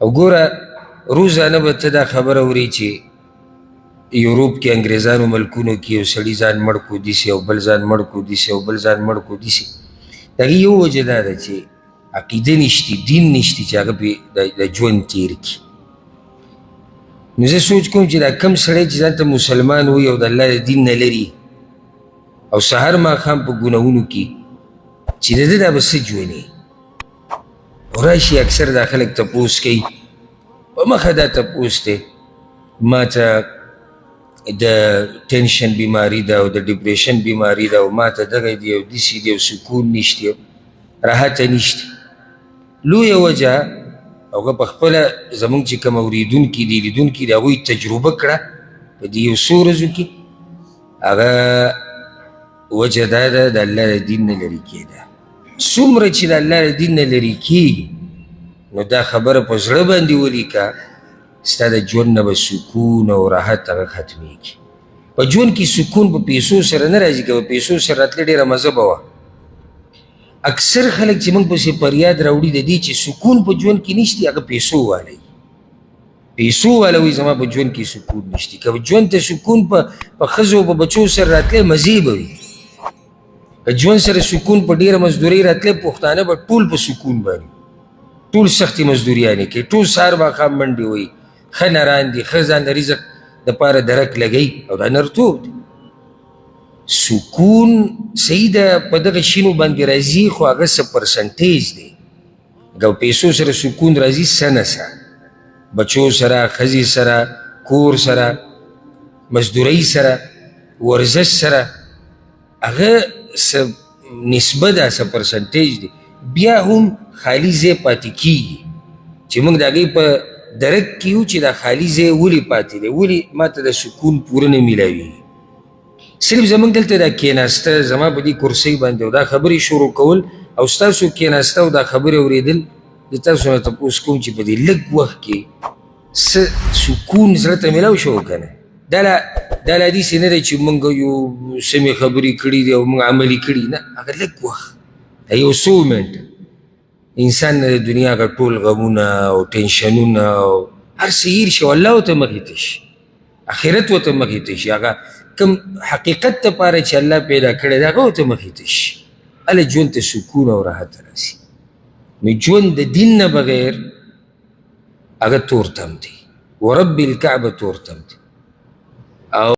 او ګوره روزانه به ته دا خبره اورې چې یوروپ کې انګریزانو ملکونو کې یو سړي ځان مړ کو داسې او بل ځان مړ کو داسې او بل ځان مړ کو داسې. د هغې یو وجه دا ده چې عقیده نشتي، دین نشتي چې هغه پرې د ژوند تېر کړي. نو زه سوچ کوم چې دا کم سړی چې ځان ته مسلمان وي او د الله د دین نه لري او سهار ماښام په ګناهونو کې، چې د ده دا به څه ژوند وي. او راشي اکثر دا خلک تپوس کوي، په مخه دا تپوس دی ما ته د ټینشن بیماری ده او د ډپریشن بیماری ده او ما ته دغه دی او داسې دی او سکون نشته او راحته نشته. لویه وجه هغه په خپله زموږ چې کوم اورېدونکي دي لیدونکي دي هغوی تجربه کړه په دې یو څو ورځو کې. هغه وجه دا ده د الله د دین نه لرې کېده. څومره چې د الله د دین نه لرې کېږي نو دا خبره په زړه باندې ولیکه، ستا د ژوند نه به سکون او راحت هغه ختمېږي. په ژوند کې سکون په پیسو سره نه راځي، که په پیسو سره راتله ډېره مزه به وه. اکثر خلک چې موږ پسې فریاد راوړي د دې چې سکون په ژوند کې نشتی، هغه پیسو والی. پیسو والا وایي زما په ژوند کې سکون نشتی. که ژوند ته سکون په ښځو او په بچو سره راتلی مزې به وي. که ژوند سره سکون په ډېره مزدورۍ راتلی، پښتانه به ټول په سکون باندې، ټول سختې مزدوریانې کوي، ټول سهار ماښام منډې وهي، ښه نران دي، ښه ځان د رزق دپاره درک لګوي او دا نرتوب دی. سکون صحیح ده په دغه شینو باندې راځي، خو هغه څه پرسنټیج دی. که پیسو سره سکون راځي څه نه څه، بچو سره، ښځې سره، کور سره، مزدورۍ سره، ورزش سره، هغه څه نسبه ده، څه پرسنټیج دی. بیا هم خالي ځای پاتې کېږي چې موږ د هغې په درک کې یو چې دا خالي ځای ولې پاتې دی، ولې ما ته د سکون پوره نه میلاویږي. صرف زموږ دلته دا کېناسته، زما په دې کرسۍ باندې او دا خبرې شروع کول او ستاسو کېناسته او دا خبرې اورېدل، د تاسو نه تپوس کوم چې په دې لږ وخت کې څه سکون زړه ته میلاو شو که نه. دا لا داسې نه دی چې موږ یو سمې خبرې کړي دي او موږ عملي کړي، نه، هغه لږ وخت، یو څو منټه انسان نه د دنیا هغه ټول غمونه او ټینشنونه او هر څه هیر شي او الله ورته مخې ته شي، آخرت ورته مخې ته شي، هغه کوم حقیقت دپاره چې الله پیدا کړی دی هغه ورته مخې ته شي. هله ژوند ته سکون او راحت راسي. نو ژوند د دین نه بغیر هغه تورتم دی، ورب الکعبه تورتم دی. او